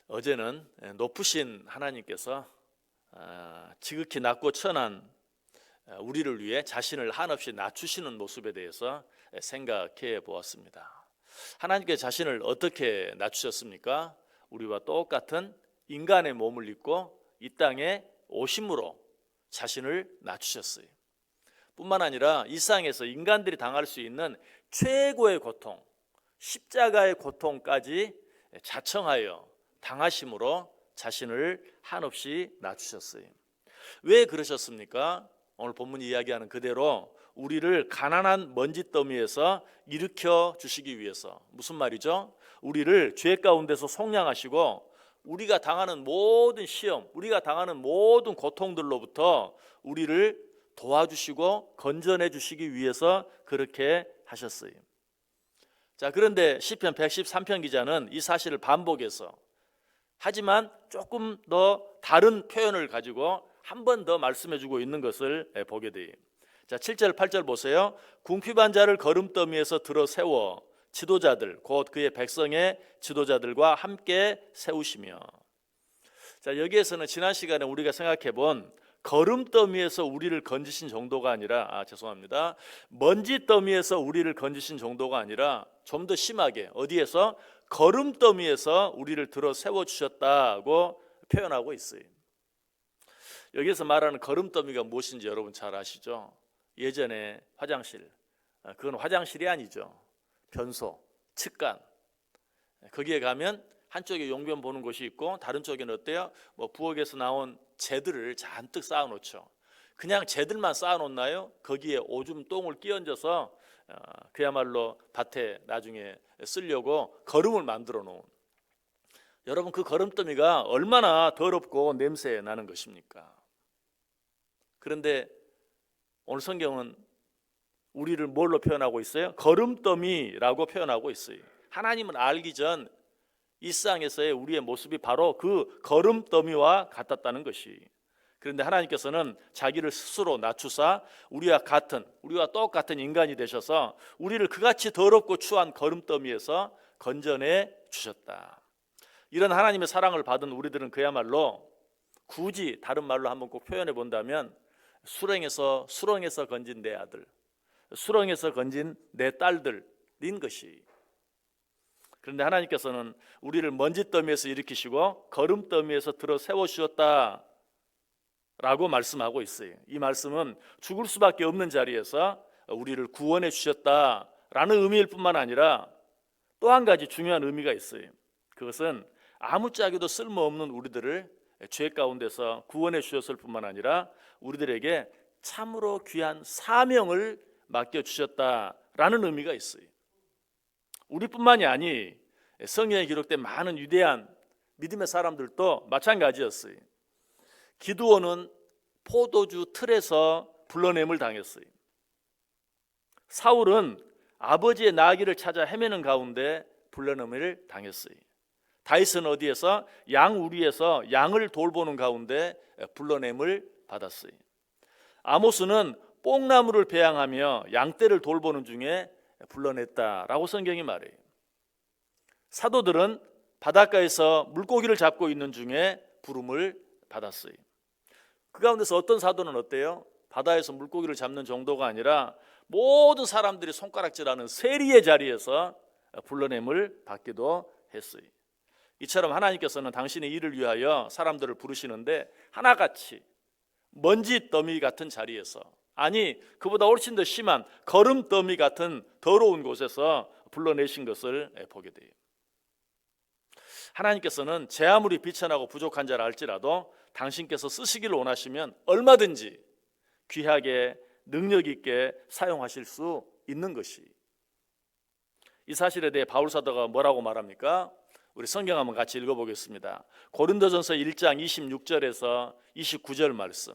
어제는 높으신 하나님께서 지극히 낮고 천한 우리를 위해 자신을 한없이 낮추시는 모습에 대해서 생각해 보았습니다. 하나님께 자신을 어떻게 낮추셨습니까? 우리와 똑같은 인간의 몸을 입고 이 땅에 오심으로 자신을 낮추셨어요. 뿐만 아니라 이 세상에서 인간들이 당할 수 있는 최고의 고통, 십자가의 고통까지 자청하여 당하심으로 자신을 한없이 낮추셨어요. 왜 그러셨습니까? 오늘 본문이 이야기하는 그대로 우리를 가난한 먼지더미에서 일으켜 주시기 위해서. 무슨 말이죠? 우리를 죄 가운데서 속량하시고 우리가 당하는 모든 시험, 우리가 당하는 모든 고통들로부터 우리를 도와주시고 건져내 주시기 위해서 그렇게 하셨어요. 자, 그런데 시편 113편 기자는 이 사실을 반복해서, 하지만 조금 더 다른 표현을 가지고 한 번 더 말씀해 주고 있는 것을 보게 돼요. 자, 7절 8절 보세요. 궁핍한 자를 거름더미에서 들어 세워 지도자들 곧 그의 백성의 지도자들과 함께 세우시며. 자, 여기에서는 지난 시간에 우리가 생각해 본 거름더미에서 우리를 건지신 정도가 아니라 먼지더미에서 우리를 건지신 정도가 아니라 좀 더 심하게 어디에서? 거름더미에서 우리를 들어 세워주셨다고 표현하고 있어요. 여기서 말하는 거름더미가 무엇인지 여러분 잘 아시죠? 예전에 화장실, 그건 화장실이 아니죠. 변소, 측간, 거기에 가면 한쪽에 용변 보는 곳이 있고 다른 쪽에는 어때요? 부엌에서 나온 재들을 잔뜩 쌓아놓죠. 그냥 재들만 쌓아놓나요? 거기에 오줌 똥을 끼얹어서 그야말로 밭에 나중에 쓰려고 거름을 만들어 놓은. 여러분, 그 거름더미가 얼마나 더럽고 냄새 나는 것입니까? 그런데 오늘 성경은 우리를 뭘로 표현하고 있어요? 거름더미라고 표현하고 있어요. 하나님은 알기 전 이 세상에서의 우리의 모습이 바로 그 거름더미와 같았다는 것이. 그런데 하나님께서는 자기를 스스로 낮추사 우리와 똑같은 인간이 되셔서 우리를 그같이 더럽고 추한 거름더미에서 건져내 주셨다. 이런 하나님의 사랑을 받은 우리들은 그야말로 굳이 다른 말로 한번 꼭 표현해 본다면 수렁에서 건진 내 아들, 수렁에서 건진 내 딸들인 것이. 그런데 하나님께서는 우리를 먼지더미에서 일으키시고 거름더미에서 들어 세워주셨다 라고 말씀하고 있어요. 이 말씀은 죽을 수밖에 없는 자리에서 우리를 구원해 주셨다라는 의미일 뿐만 아니라 또 한 가지 중요한 의미가 있어요. 그것은 아무짝에도 쓸모없는 우리들을 죄 가운데서 구원해 주셨을 뿐만 아니라 우리들에게 참으로 귀한 사명을 맡겨주셨다라는 의미가 있어요. 우리뿐만이 아니 성경에 기록된 많은 위대한 믿음의 사람들도 마찬가지였어요. 기드온은 포도주 틀에서 불러냄을 당했어요. 사울은 아버지의 나귀를 찾아 헤매는 가운데 불러냄을 당했어요. 다윗은 어디에서? 양우리에서 양을 돌보는 가운데 불러냄을 받았어요. 아모스는 뽕나무를 배양하며 양떼를 돌보는 중에 불러냈다라고 성경이 말해요. 사도들은 바닷가에서 물고기를 잡고 있는 중에 부름을 받았어요. 그 가운데서 어떤 사도는 어때요? 바다에서 물고기를 잡는 정도가 아니라 모든 사람들이 손가락질하는 세리의 자리에서 불러냄을 받기도 했어요. 이처럼 하나님께서는 당신의 일을 위하여 사람들을 부르시는데 하나같이 먼지더미 같은 자리에서, 아니 그보다 훨씬 더 심한 거름더미 같은 더러운 곳에서 불러내신 것을 보게 돼요. 하나님께서는 제 아무리 비천하고 부족한 자를 알지라도 당신께서 쓰시기를 원하시면 얼마든지 귀하게 능력 있게 사용하실 수 있는 것이. 이 사실에 대해 바울 사도가 뭐라고 말합니까? 우리 성경 한번 같이 읽어보겠습니다. 고린도전서 1장 26절에서 29절 말씀,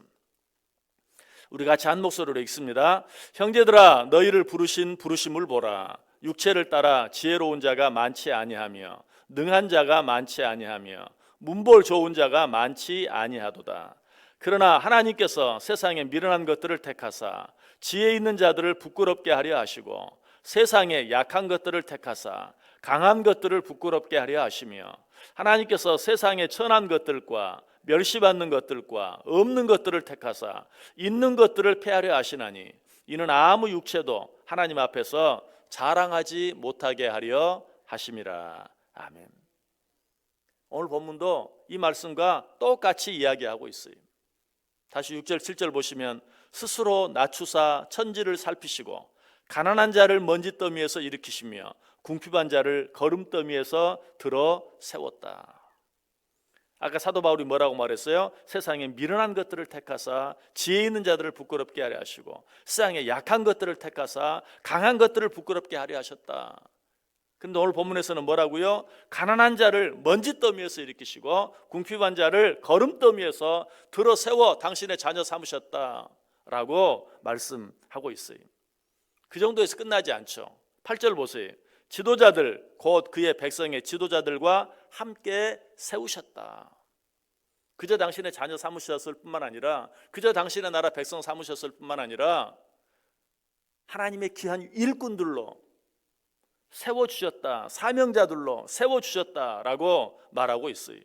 우리 같이 한 목소리로 읽습니다. 형제들아, 너희를 부르신 부르심을 보라. 육체를 따라 지혜로운 자가 많지 아니하며 능한 자가 많지 아니하며 문볼 좋은 자가 많지 아니하도다. 그러나 하나님께서 세상에 미련한 것들을 택하사 지혜 있는 자들을 부끄럽게 하려 하시고 세상에 약한 것들을 택하사 강한 것들을 부끄럽게 하려 하시며 하나님께서 세상의 천한 것들과 멸시받는 것들과 없는 것들을 택하사 있는 것들을 폐하려 하시나니 이는 아무 육체도 하나님 앞에서 자랑하지 못하게 하려 하심이라. 아멘. 오늘 본문도 이 말씀과 똑같이 이야기하고 있어요. 다시 6절 7절 보시면 스스로 낮추사 천지를 살피시고 가난한 자를 먼지더미에서 일으키시며 궁핍한 자를 거름더미에서 들어 세웠다. 아까 사도 바울이 뭐라고 말했어요? 세상에 미련한 것들을 택하사 지혜 있는 자들을 부끄럽게 하려 하시고 세상에 약한 것들을 택하사 강한 것들을 부끄럽게 하려 하셨다. 근데 오늘 본문에서는 뭐라고요? 가난한 자를 먼지더미에서 일으키시고 궁핍한 자를 거름더미에서 들어 세워 당신의 자녀 삼으셨다라고 말씀하고 있어요. 그 정도에서 끝나지 않죠. 8절 보세요. 지도자들 곧 그의 백성의 지도자들과 함께 세우셨다. 그저 당신의 자녀 삼으셨을 뿐만 아니라 그저 당신의 나라 백성 삼으셨을 뿐만 아니라 하나님의 귀한 일꾼들로 세워주셨다. 사명자들로 세워주셨다라고 말하고 있어요.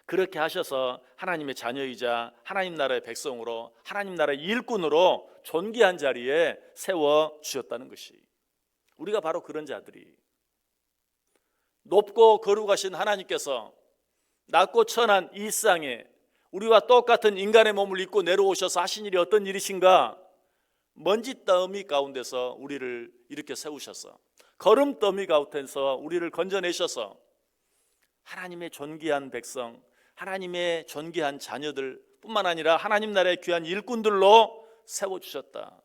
그렇게 하셔서 하나님의 자녀이자 하나님 나라의 백성으로 하나님 나라의 일꾼으로 존귀한 자리에 세워주셨다는 것이, 우리가 바로 그런 자들이, 높고 거룩하신 하나님께서 낮고 천한 이 세상에 우리와 똑같은 인간의 몸을 입고 내려오셔서 하신 일이 어떤 일이신가? 먼지더미 가운데서 우리를 이렇게 세우셔서 거름더미 가운데서 우리를 건져내셔서 하나님의 존귀한 백성, 하나님의 존귀한 자녀들 뿐만 아니라 하나님 나라의 귀한 일꾼들로 세워주셨다.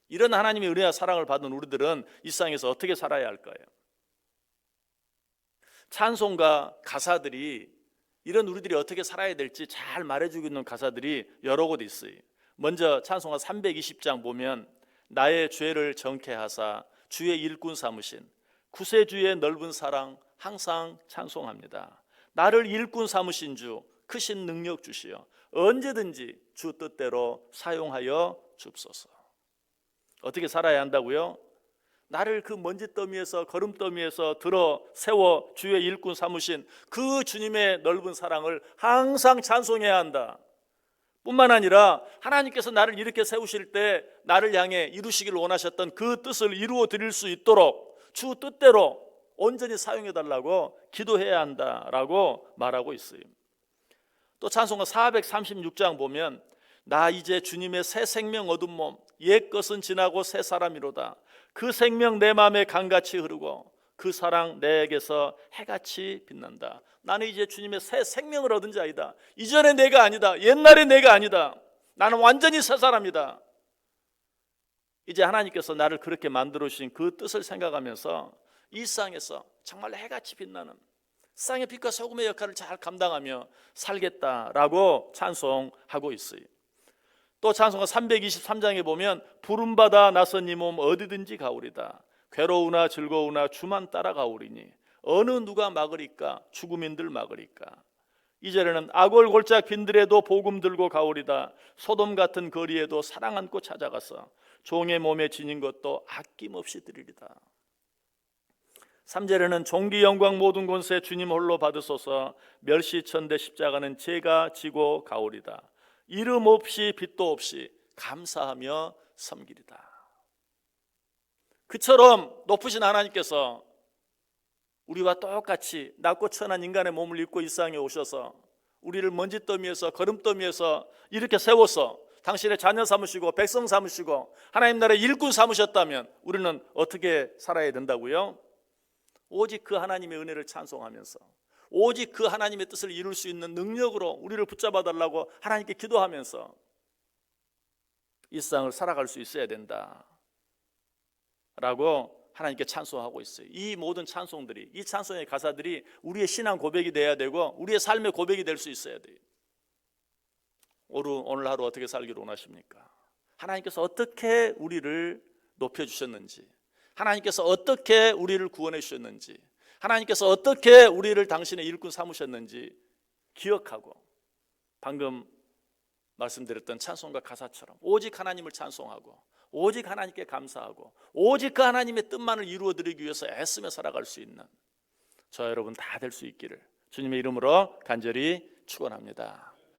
이런 하나님의 은혜와 사랑을 받은 우리들은 이 세상에서 어떻게 살아야 할까요? 찬송가 가사들이 이런 우리들이 어떻게 살아야 될지 잘 말해주고 있는 가사들이 여러 곳 있어요. 먼저 찬송가 320장 보면 나의 죄를 정케하사 주의 일꾼 삼으신 구세주의 넓은 사랑 항상 찬송합니다. 나를 일꾼 삼으신 주 크신 능력 주시어 언제든지 주 뜻대로 사용하여 줍소서. 어떻게 살아야 한다고요? 나를 그 먼지더미에서 거름더미에서 들어 세워 주의 일꾼 삼으신 그 주님의 넓은 사랑을 항상 찬송해야 한다. 뿐만 아니라 하나님께서 나를 이렇게 세우실 때 나를 향해 이루시기를 원하셨던 그 뜻을 이루어 드릴 수 있도록 주 뜻대로 온전히 사용해 달라고 기도해야 한다라고 말하고 있어요. 또 찬송가 436장 보면 나 이제 주님의 새 생명 얻은 몸 옛 것은 지나고 새 사람이로다. 그 생명 내 마음에 강같이 흐르고 그 사랑 내게서 해같이 빛난다. 나는 이제 주님의 새 생명을 얻은 자이다. 이전의 내가 아니다. 옛날의 내가 아니다. 나는 완전히 새 사람이다. 이제 하나님께서 나를 그렇게 만들어 주신 그 뜻을 생각하면서 이 세상에서 정말 해같이 빛나는 세상의 빛과 소금의 역할을 잘 감당하며 살겠다라고 찬송하고 있어요. 또 찬송가 323장에 보면 부름받아 나선 이 몸 어디든지 가오리다. 괴로우나 즐거우나 주만 따라가오리니 어느 누가 막으리까? 죽음인들 막으리까? 이제는 악월 골짝 빈들에도 복음 들고 가오리다. 소돔 같은 거리에도 사랑 안고 찾아가서 종의 몸에 지닌 것도 아낌없이 드리리다. 3절에는 종기 영광 모든 권세 주님 홀로 받으소서. 멸시천대 십자가는 제가 지고 가오리다. 이름 없이 빛도 없이 감사하며 섬기리다. 그처럼 높으신 하나님께서 우리와 똑같이 낮고 천한 인간의 몸을 입고 이 세상에 오셔서 우리를 먼지더미에서 거름더미에서 이렇게 세워서 당신의 자녀 삼으시고 백성 삼으시고 하나님 나라의 일꾼 삼으셨다면 우리는 어떻게 살아야 된다고요? 오직 그 하나님의 은혜를 찬송하면서 오직 그 하나님의 뜻을 이룰 수 있는 능력으로 우리를 붙잡아 달라고 하나님께 기도하면서 이 세상을 살아갈 수 있어야 된다 라고 하나님께 찬송하고 있어요. 이 모든 찬송들이, 이 찬송의 가사들이 우리의 신앙 고백이 돼야 되고 우리의 삶의 고백이 될 수 있어야 돼요. 오늘 하루 어떻게 살기를 원하십니까? 하나님께서 어떻게 우리를 높여주셨는지, 하나님께서 어떻게 우리를 구원해 주셨는지, 하나님께서 어떻게 우리를 당신의 일꾼 삼으셨는지 기억하고 방금 말씀드렸던 찬송가 가사처럼 오직 하나님을 찬송하고 오직 하나님께 감사하고 오직 그 하나님의 뜻만을 이루어드리기 위해서 애쓰며 살아갈 수 있는 저와 여러분 다 될 수 있기를 주님의 이름으로 간절히 축원합니다.